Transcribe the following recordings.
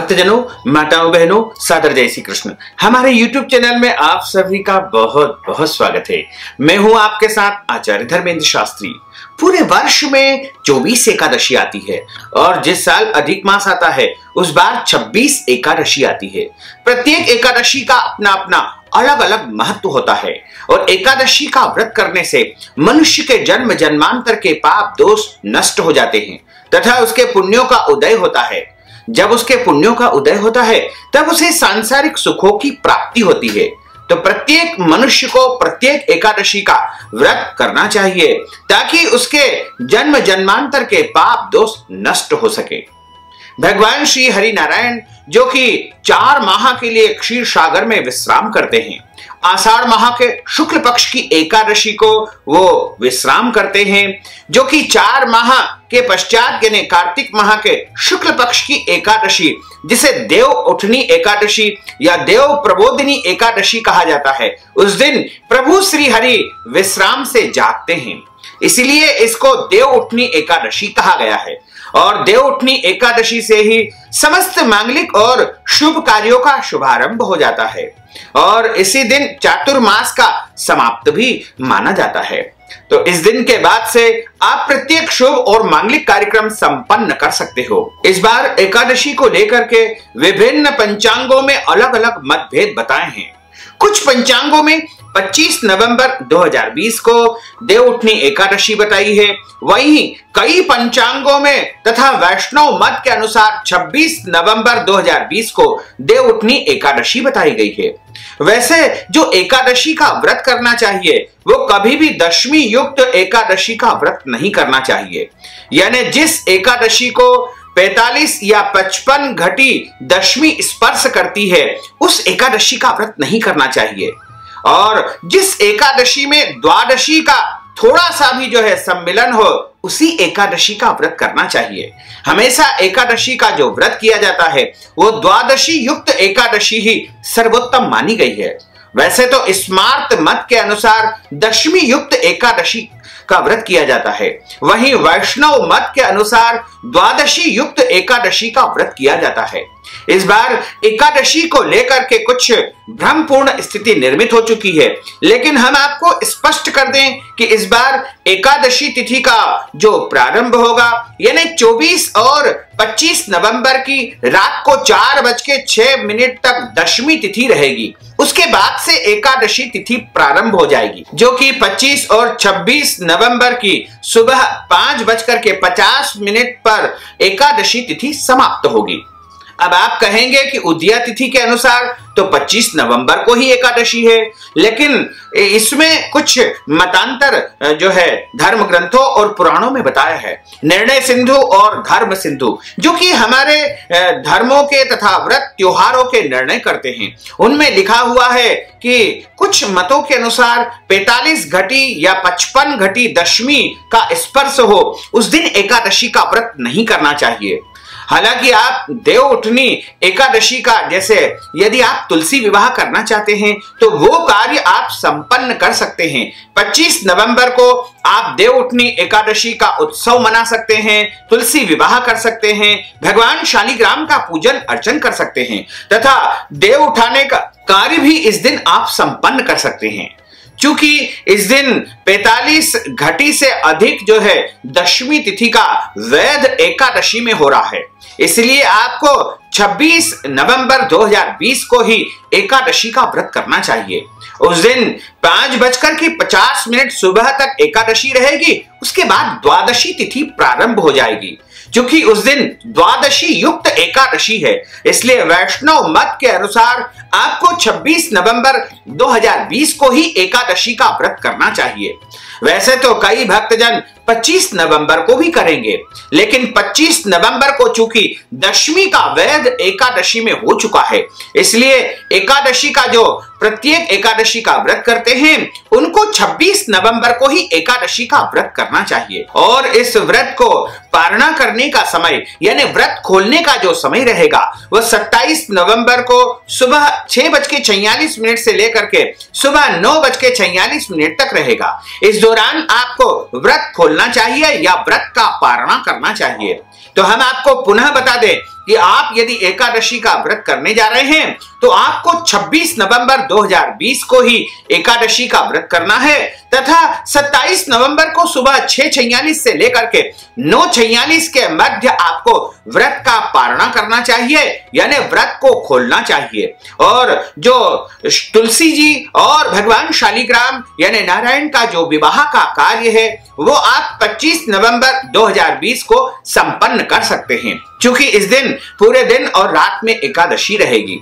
भक्तजनों, माताओं, बहनों, सादर जय श्री कृष्ण। हमारे YouTube चैनल में आप सभी का बहुत बहुत स्वागत है। मैं हूं आपके साथ आचार्य धर्मेंद्र शास्त्री। पूरे वर्ष में 24 एकादशी आती है और जिस साल अधिक मास आता है उस बार 26 एकादशी आती है। प्रत्येक एकादशी का अपना अपना अलग अलग महत्व होता है और एकादशी का व्रत करने से मनुष्य के जन्म जन्मांतर के पाप दोष नष्ट हो जाते हैं तथा उसके पुण्यों का उदय होता है। जब उसके पुण्यों का उदय होता है तब उसे सांसारिक सुखों की प्राप्ति होती है। तो प्रत्येक मनुष्य को प्रत्येक एकादशी का व्रत करना चाहिए ताकि उसके जन्म जन्मांतर के पाप दोष नष्ट हो सके। भगवान श्री हरि नारायण जो कि 4 माह के लिए क्षीर सागर में विश्राम करते हैं, आषाढ़ माह के शुक्ल पक्ष की एकादशी को वो विश्राम करते हैं, जो कि 4 माह के पश्चात यानी कार्तिक माह के शुक्ल पक्ष की एकादशी जिसे देव उठनी एकादशी या देव प्रबोधिनी एकादशी कहा जाता है, उस दिन प्रभु श्री हरि विश्राम से जागते हैं। इसलिए इसको देव उठनी एकादशी कहा गया है और देव उठनी एकादशी से ही समस्त मांगलिक और शुभ कार्यों का शुभारंभ हो जाता है और इसी दिन चातुर्मास का समाप्त भी माना जाता है। तो इस दिन के बाद से आप प्रत्येक शुभ और मांगलिक कार्यक्रम संपन्न कर सकते हो। इस बार एकादशी को लेकर के विभिन्न पंचांगों में अलग अलग मतभेद बताए हैं। कुछ पंचांगों में 25 नवंबर 2020 को देव उठनी एकादशी बताई है, वहीं कई पंचांगों में तथा वैष्णव मत के अनुसार 26 नवंबर 2020 को देव उठनी एकादशी बताई गई है। वैसे जो एकादशी का व्रत करना चाहिए वो कभी भी दशमी युक्त एकादशी का व्रत नहीं करना चाहिए, यानी जिस एकादशी को 45 या 55 घटी दशमी स्पर्श करती है उस एकादशी का व्रत नहीं करना चाहिए और जिस एकादशी में द्वादशी का थोड़ा सा भी जो है सम्मिलन हो उसी एकादशी का व्रत करना चाहिए। हमेशा एकादशी का जो व्रत किया जाता है वो द्वादशी युक्त एकादशी ही सर्वोत्तम मानी गई है। वैसे तो स्मार्त मत के अनुसार दशमी युक्त एकादशी का व्रत किया जाता है, वहीं वैष्णव मत के अनुसार द्वादशी युक्त एकादशी का व्रत किया जाता है। इस बार एकादशी को लेकर के कुछ भ्रमपूर्ण स्थिति निर्मित हो चुकी है, लेकिन हम आपको स्पष्ट कर दें कि इस बार एकादशी तिथि का जो प्रारंभ होगा यानी 24 और 25 नवंबर की रात को 4:06 तक दशमी तिथि रहेगी। उसके बाद से एकादशी तिथि प्रारंभ हो जाएगी, जो कि 25 और 26 नवंबर की सुबह 5:50 पर एकादशी तिथि समाप्त होगी। अब आप कहेंगे कि उदया तिथि के अनुसार तो 25 नवंबर को ही एकादशी है, लेकिन इसमें कुछ मतांतर जो है धर्म ग्रंथों और पुराणों में बताया है। निर्णय सिंधु और धर्म सिंधु जो कि हमारे धर्मों के तथा व्रत त्योहारों के निर्णय करते हैं, उनमें लिखा हुआ है कि कुछ मतों के अनुसार 45 घटी या 55 घटी दशमी का स्पर्श हो उस दिन एकादशी का व्रत नहीं करना चाहिए। हालांकि आप देव उठनी एकादशी का जैसे यदि आप तुलसी विवाह करना चाहते हैं तो वो कार्य आप संपन्न कर सकते हैं। 25 नवंबर को आप देव उठनी एकादशी का उत्सव मना सकते हैं, तुलसी विवाह कर सकते हैं, भगवान शालिग्राम का पूजन अर्चन कर सकते हैं तथा देव उठाने का कार्य भी इस दिन आप संपन्न कर सकते हैं। चूंकि इस दिन 45 घटी से अधिक जो है दशमी तिथि का वैध एकादशी में हो रहा है, इसलिए आपको 26 नवंबर 2020 को ही एकादशी का व्रत करना चाहिए। उस दिन 5:50 सुबह तक एकादशी रहेगी, उसके बाद द्वादशी तिथि प्रारंभ हो जाएगी। क्योंकि उस दिन द्वादशी युक्त एकादशी है, इसलिए वैष्णव मत के अनुसार आपको 26 नवंबर 2020 को ही एकादशी का व्रत करना चाहिए। वैसे तो कई भक्तजन 25 नवंबर को भी करेंगे, लेकिन 25 नवंबर को चूंकि दशमी का वैध एकादशी में हो चुका है, इसलिए एकादशी का जो प्रत्येक एकादशी का व्रत करते हैं उनको 26 नवंबर को ही एकादशी का व्रत करना चाहिए। और इस व्रत को पारणा करने का समय यानी व्रत खोलने का जो समय रहेगा वह 27 नवंबर को सुबह 6:46 से लेकर के सुबह 9:46 तक रहेगा। इस दौरान आपको व्रत खोलना चाहिए या व्रत का पारणा करना चाहिए। तो हम आपको पुनः बता दें कि आप यदि एकादशी का व्रत करने जा रहे हैं तो आपको 26 नवंबर 2020 को ही एकादशी का व्रत करना है तथा 27 नवंबर को सुबह 6:46 से लेकर के 9:46 के मध्य आपको व्रत का पारणा करना चाहिए, यानी व्रत को खोलना चाहिए। और जो तुलसी जी और भगवान शालिग्राम यानी नारायण का जो विवाह का कार्य है वो आप 25 नवंबर 2020 को संपन्न कर सकते हैं, क्योंकि इस दिन पूरे दिन और रात में एकादशी रहेगी।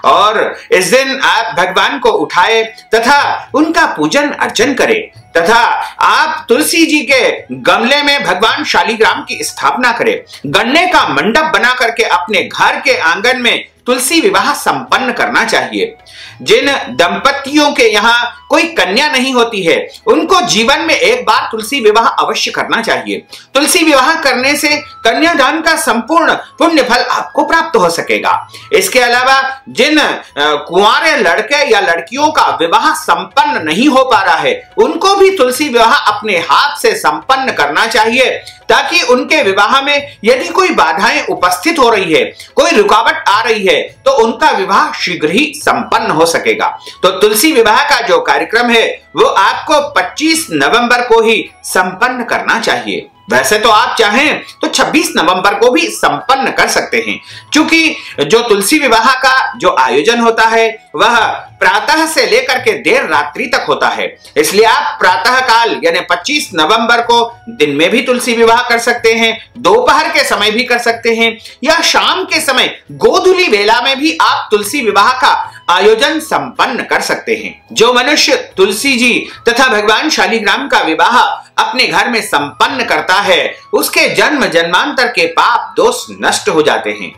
और इस दिन आप भगवान को उठाए तथा उनका पूजन अर्चन करें तथा आप तुलसी जी के गमले में भगवान शालिग्राम की स्थापना करें। गन्ने का मंडप बना करके अपने घर के आंगन में तुलसी विवाह संपन्न करना चाहिए। जिन दंपतियों के यहाँ कोई कन्या नहीं होती है उनको जीवन में एक बार तुलसी विवाह अवश्य करना चाहिए। तुलसी विवाह करने से कन्यादान का संपूर्ण पुण्य फल आपको प्राप्त हो सकेगा। इसके अलावा जिन कुंवारे लड़के या लड़कियों का विवाह संपन्न नहीं हो पा रहा है उनको भी तुलसी विवाह अपने हाथ से संपन्न करना चाहिए, ताकि उनके विवाह में यदि कोई बाधाएं उपस्थित हो रही है, कोई रुकावट आ रही है तो उनका विवाह शीघ्र ही संपन्न हो सकेगा। तो तुलसी विवाह का जो कार्यक्रम है वो आपको 25 नवंबर को ही संपन्न करना चाहिए। वैसे तो आप चाहें तो 26 नवंबर को भी संपन्न कर सकते हैं, क्योंकि जो तुलसी विवाह का जो आयोजन होता है वह प्रातः से लेकर के देर रात्रि तक होता है। इसलिए आप प्रातः काल यानी 25 नवंबर को दिन में भी तुलसी विवाह कर सकते हैं, दोपहर के समय भी कर सकते हैं, या शाम के समय गोधूली वेला में भी आप तुलसी विवाह का आयोजन संपन्न कर सकते हैं। जो मनुष्य तुलसी जी तथा भगवान शालिग्राम का विवाह अपने घर में संपन्न करता है उसके जन्म जन्मांतर के पाप दोष नष्ट हो जाते हैं।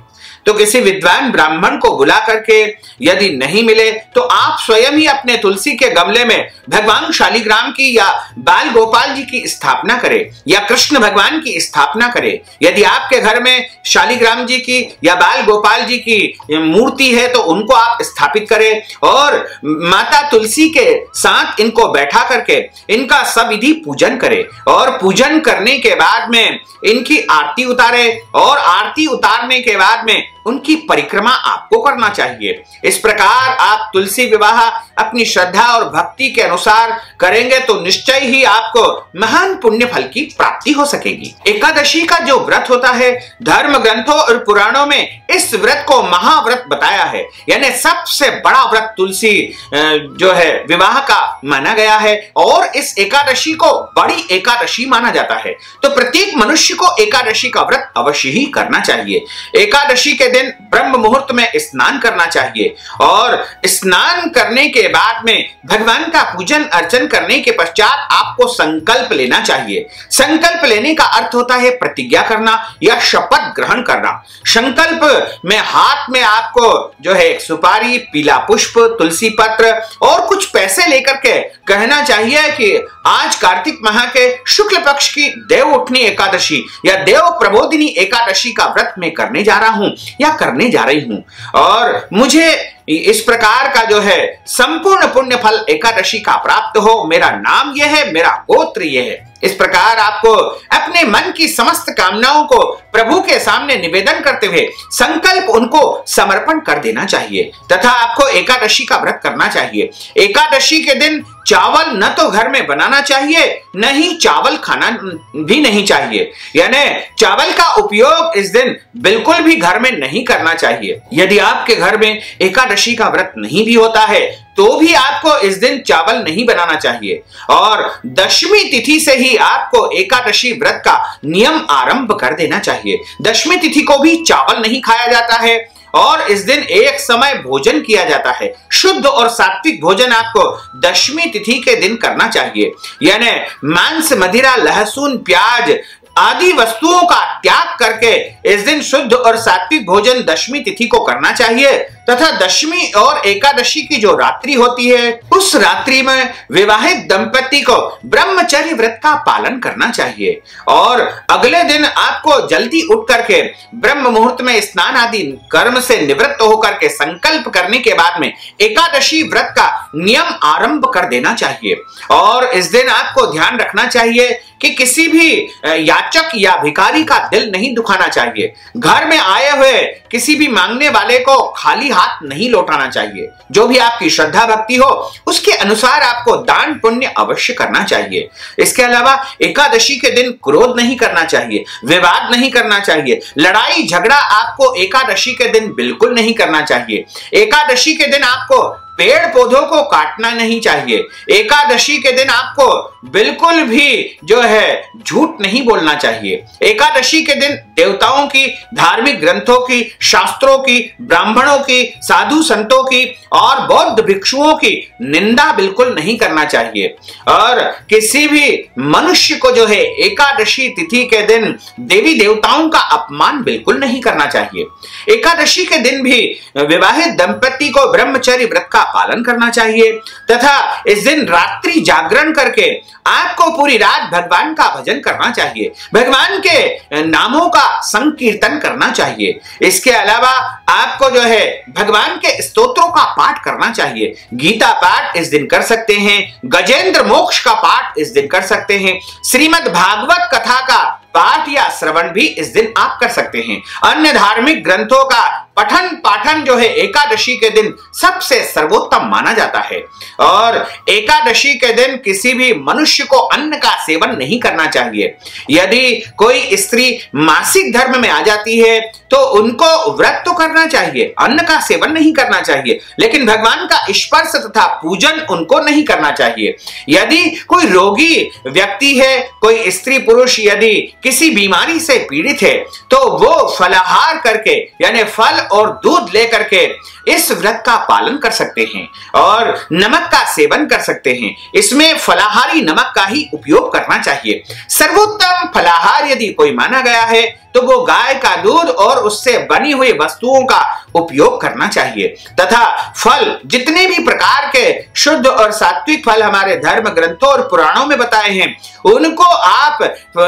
तो किसी विद्वान ब्राह्मण को बुला करके यदि नहीं मिले तो आप स्वयं ही अपने तुलसी के गमले में भगवान शालिग्राम की या बाल गोपाल जी की स्थापना करें या कृष्ण भगवान की स्थापना करें। यदि आपके घर में शालिग्राम जी की या बाल गोपाल जी की मूर्ति है तो उनको आप स्थापित करें और माता तुलसी के साथ इनको बैठा करके इनका सविधि पूजन करें और पूजन करने के बाद में इनकी आरती उतारे और आरती उतारने के बाद में उनकी परिक्रमा आपको करना चाहिए। इस प्रकार आप तुलसी विवाह अपनी श्रद्धा और भक्ति के अनुसार करेंगे तो निश्चय ही आपको महान पुण्य फल की प्राप्ति हो सकेगी। एकादशी का जो व्रत होता है धर्म ग्रंथों और पुराणों में इस व्रत को महाव्रत बताया है, यानी सबसे बड़ा व्रत तुलसी जो है विवाह का माना गया है और इस एकादशी को बड़ी एकादशी माना जाता है। तो प्रत्येक मनुष्य को एकादशी का व्रत अवश्य ही करना चाहिए। एकादशी के दिन ब्रह्म मुहूर्त में स्नान करना चाहिए और स्नान करने के बाद में भगवान का पूजन अर्चन करने के पश्चात आपको संकल्प लेना चाहिए। संकल्प लेने का अर्थ होता है प्रतिज्ञा करना या शपथ ग्रहण करना। संकल्प में हाथ में आपको जो है सुपारी, पीला पुष्प, तुलसी पत्र और कुछ पैसे लेकर के कहना चाहिए कि आज कार्तिक माह के शुक्ल पक्ष की देव उठनी एकादशी या देव प्रबोधिनी एकादशी का व्रत में करने जा रहा हूं या करने जा रही हूं और मुझे इस प्रकार का जो है संपूर्ण पुण्य फल एकादशी का प्राप्त हो। मेरा नाम यह है, मेरा गोत्र यह है। इस प्रकार आपको अपने मन की समस्त कामनाओं को प्रभु के सामने निवेदन करते हुए संकल्प उनको समर्पण कर देना चाहिए तथा आपको एकादशी का व्रत करना चाहिए। एकादशी के दिन चावल न तो घर में बनाना चाहिए न ही चावल खाना भी नहीं चाहिए, यानी चावल का उपयोग इस दिन बिल्कुल भी घर में नहीं करना चाहिए। यदि आपके घर में एकादशी का व्रत नहीं भी होता है तो भी आपको इस दिन चावल नहीं बनाना चाहिए और दशमी तिथि से ही आपको एकादशी व्रत का नियम आरंभ कर देना चाहिए। दशमी तिथि को भी चावल नहीं खाया जाता है और इस दिन एक समय भोजन किया जाता है। शुद्ध और सात्विक भोजन आपको दशमी तिथि के दिन करना चाहिए, यानी मांस, मदिरा, लहसुन, प्याज आदि वस्तुओं का त्याग करके इस दिन शुद्ध और सात्विक भोजन दशमी तिथि को करना चाहिए तथा दशमी और एकादशी की जो रात्रि होती है, उस रात्रि में विवाहित दंपति को ब्रह्मचर्य व्रत का पालन करना चाहिए और अगले दिन आपको जल्दी उठ करके ब्रह्म मुहूर्त में स्नान आदि कर्म से निवृत्त होकर के संकल्प करने के बाद में एकादशी व्रत का नियम आरंभ कर देना चाहिए। और इस दिन आपको ध्यान रखना चाहिए कि किसी भी याचक या भिखारी का दिल नहीं दुखाना चाहिए। घर में आए हुए किसी भी मांगने वाले को खाली हाथ नहीं लौटाना चाहिए। जो भी आपकी श्रद्धा भक्ति हो उसके अनुसार आपको दान पुण्य अवश्य करना चाहिए। इसके अलावा एकादशी के दिन क्रोध नहीं करना चाहिए, विवाद नहीं करना चाहिए, लड़ाई झगड़ा आपको एकादशी के दिन बिल्कुल नहीं करना चाहिए। एकादशी के दिन आपको पेड़ पौधों को काटना नहीं चाहिए। एकादशी के दिन आपको बिल्कुल भी जो है झूठ नहीं बोलना चाहिए। एकादशी के दिन देवताओं की, धार्मिक ग्रंथों की, शास्त्रों की, ब्राह्मणों की, साधु संतों की और बौद्ध भिक्षुओं की निंदा बिल्कुल नहीं करना चाहिए। और किसी भी मनुष्य को जो है एकादशी तिथि के दिन देवी देवताओं का अपमान बिल्कुल नहीं करना चाहिए। एकादशी के दिन भी विवाहित दंपति को ब्रह्मचर्य व्रत का पालन करना चाहिए तथा इस दिन रात्रि जागरण करके आपको पूरी रात भगवान का भजन करना चाहिए, भगवान के नामों का संकीर्तन करना चाहिए। इसके अलावा आपको जो है भगवान के स्तोत्रों का पाठ करना चाहिए। गीता पाठ इस दिन कर सकते हैं, गजेंद्र मोक्ष का पाठ इस दिन कर सकते हैं, श्रीमद् भागवत कथा का पाठ या श्रवण भी इस दिन आप कर सकते हैं। अन्य धार्मिक ग्रंथों का पठन पाठन जो है एकादशी के दिन सबसे सर्वोत्तम माना जाता है। और एकादशी के दिन किसी भी मनुष्य को अन्न का सेवन नहीं करना चाहिए। यदि कोई स्त्री मासिक धर्म में आ जाती है तो उनको व्रत तो करना चाहिए, अन्न का सेवन नहीं करना चाहिए, लेकिन भगवान का स्पर्श तथा पूजन उनको नहीं करना चाहिए। यदि कोई रोगी व्यक्ति है, कोई स्त्री पुरुष यदि किसी बीमारी से पीड़ित है तो वो फलाहार करके यानी फल और दूध लेकर के इस व्रत का पालन कर सकते हैं और नमक का सेवन कर सकते हैं। इसमें फलाहारी नमक का ही उपयोग करना चाहिए। सर्वोत्तम फलाहार यदि कोई माना गया है तो वो गाय का दूध और उससे बनी हुई वस्तुओं का उपयोग करना चाहिए तथा फल जितने भी प्रकार के शुद्ध और सात्विक फल हमारे धर्म ग्रंथों और पुराणों में बताए हैं उनको आप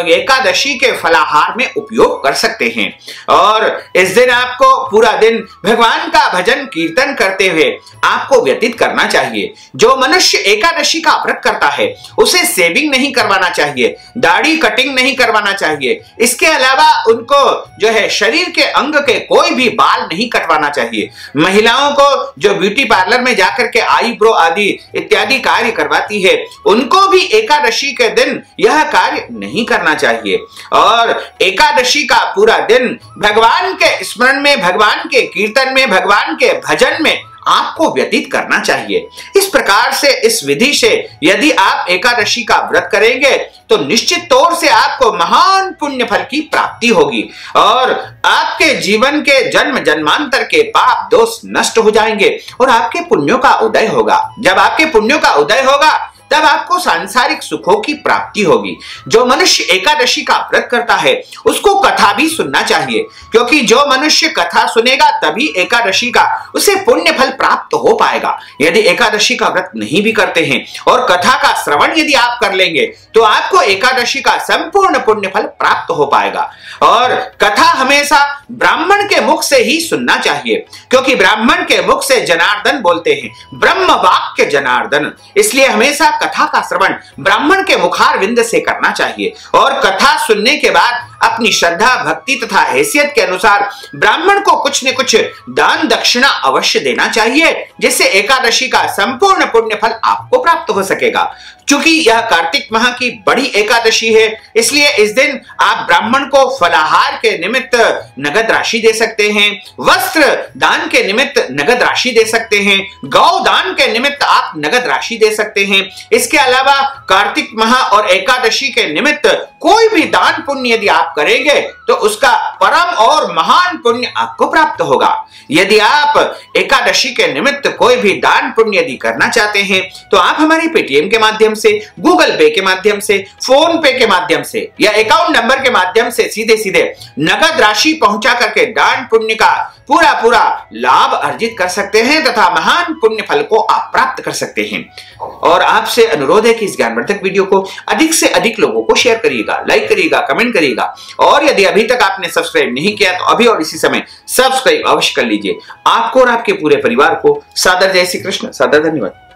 एकादशी के फलाहार में उपयोग कर सकते हैं। और इस दिन आपको पूरा दिन भगवान का भजन कीर्तन करते हुए आपको व्यतीत करना चाहिए। जो मनुष्य एकादशी का व्रत करता है उसे सेविंग नहीं करवाना चाहिए, दाढ़ी कटिंग नहीं करवाना चाहिए। इसके अलावा उनको जो है शरीर के अंग के कोई भी बाल नहीं कटवाना चाहिए। महिलाओं को जो ब्यूटी पार्लर में जाकर के आईब्रो आदि इत्यादि कार्य करवाती है उनको भी एकादशी के दिन यह कार्य नहीं करना चाहिए। और एकादशी का पूरा दिन भगवान के स्मरण में, भगवान के कीर्तन में, भगवान के भजन में आपको व्यतीत करना चाहिए। इस प्रकार से, इस विधि से यदि आप एकादशी का व्रत करेंगे तो निश्चित तौर से आपको महान पुण्य फल की प्राप्ति होगी और आपके जीवन के जन्म जन्मांतर के पाप दोष नष्ट हो जाएंगे और आपके पुण्यों का उदय होगा। जब आपके पुण्यों का उदय होगा तब आपको सांसारिक सुखों की प्राप्ति होगी। जो मनुष्य एकादशी का व्रत करता है उसको कथा भी सुनना चाहिए, क्योंकि जो मनुष्य कथा सुनेगा तभी एकादशी का उसे पुण्य फल प्राप्त हो पाएगा। यदि एकादशी का व्रत नहीं भी करते हैं और कथा का श्रवण यदि आप कर लेंगे तो आपको एकादशी का संपूर्ण पुण्य फल प्राप्त हो पाएगा। और कथा हमेशा ब्राह्मण के मुख से ही सुनना चाहिए, क्योंकि ब्राह्मण के मुख से जनार्दन बोलते हैं, ब्रह्म वाक्य जनार्दन। इसलिए हमेशा कथा का श्रवण ब्राह्मण के मुखार विंद से करना चाहिए और कथा सुनने के बाद अपनी श्रद्धा भक्ति तथा हैसियत के अनुसार ब्राह्मण को कुछ न कुछ दान दक्षिणा अवश्य देना चाहिए, जिससे एकादशी का संपूर्ण पुण्य फल आपको प्राप्त हो सकेगा। क्योंकि यह कार्तिक माह की बड़ी एकादशी है, इसलिए इस दिन आप ब्राह्मण को फलाहार के निमित्त नगद राशि दे सकते हैं, वस्त्र दान के निमित्त नगद राशि दे सकते हैं, गौ दान के निमित्त आप नगद राशि दे सकते हैं। इसके अलावा कार्तिक माह और एकादशी के निमित्त कोई भी दान पुण्य यदि आप करेंगे तो उसका परम और महान पुण्य आपको प्राप्त होगा। यदि आप एकादशी के निमित्त कोई भी दान पुण्य यदि करना चाहते हैं तो आप हमारे पेटीएम के माध्यम से, गूगल पे के माध्यम से, फोन पे के माध्यम से या अकाउंट नंबर के माध्यम से सीधे सीधे नगद राशि पहुंचा करके दान पुण्य का पूरा पूरा लाभ अर्जित कर सकते हैं तथा महान पुण्य फल को आप प्राप्त कर सकते हैं। और आपसे अनुरोध है कि इस ज्ञानवर्धक वीडियो को अधिक से अधिक लोगों को शेयर करिएगा, लाइक करिएगा, कमेंट करिएगा, और यदि अभी तक आपने सब्सक्राइब नहीं किया तो अभी और इसी समय सब्सक्राइब अवश्य कर लीजिए। आपको और आपके पूरे परिवार को सादर जय श्री कृष्ण, सादर धन्यवाद।